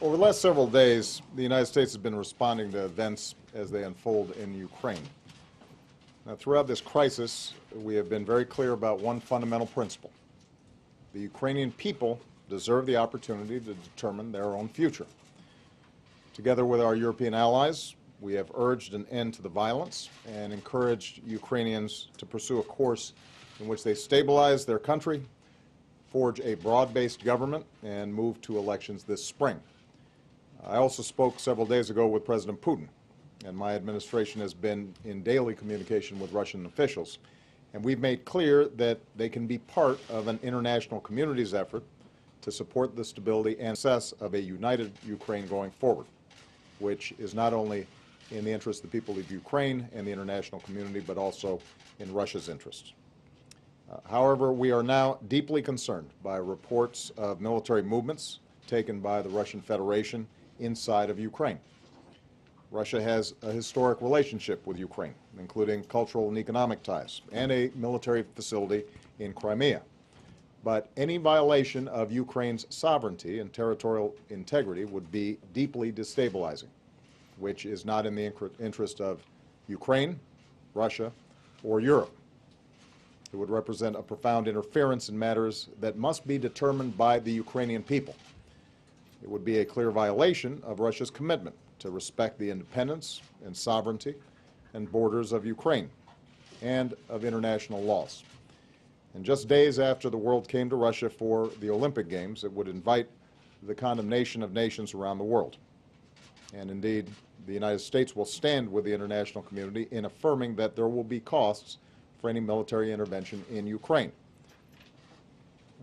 Over the last several days, the United States has been responding to events as they unfold in Ukraine. Now, throughout this crisis, we have been very clear about one fundamental principle. The Ukrainian people deserve the opportunity to determine their own future. Together with our European allies, we have urged an end to the violence and encouraged Ukrainians to pursue a course in which they stabilize their country, forge a broad-based government, and move to elections this spring. I also spoke several days ago with President Putin, and my administration has been in daily communication with Russian officials. And we've made clear that they can be part of an international community's effort to support the stability and success of a united Ukraine going forward, which is not only in the interest of the people of Ukraine and the international community, but also in Russia's interests. However, we are now deeply concerned by reports of military movements taken by the Russian Federation inside of Ukraine. Russia has a historic relationship with Ukraine, including cultural and economic ties, and a military facility in Crimea. But any violation of Ukraine's sovereignty and territorial integrity would be deeply destabilizing, which is not in the interest of Ukraine, Russia, or Europe. It would represent a profound interference in matters that must be determined by the Ukrainian people. It would be a clear violation of Russia's commitment to respect the independence and sovereignty and borders of Ukraine and of international laws. And just days after the world came to Russia for the Olympic Games, it would invite the condemnation of nations around the world. And indeed, the United States will stand with the international community in affirming that there will be costs for any military intervention in Ukraine.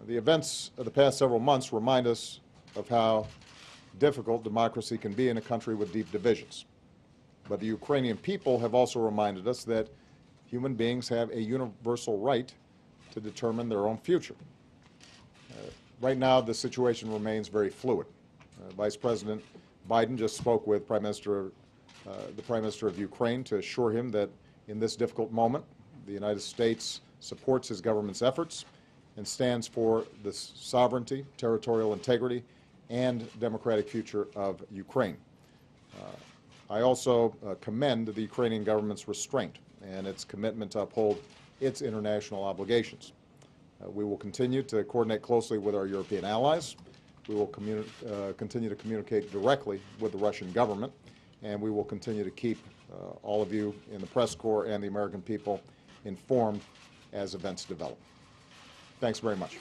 The events of the past several months remind us of how difficult democracy can be in a country with deep divisions. But the Ukrainian people have also reminded us that human beings have a universal right to determine their own future. Right now, the situation remains very fluid. Vice President Biden just spoke with the Prime Minister of Ukraine to assure him that in this difficult moment, the United States supports his government's efforts and stands for the sovereignty, territorial integrity, and democratic future of Ukraine. I also commend the Ukrainian government's restraint and its commitment to uphold its international obligations. We will continue to coordinate closely with our European allies. We will continue to communicate directly with the Russian government, and we will continue to keep all of you in the press corps and the American people informed as events develop. Thanks very much.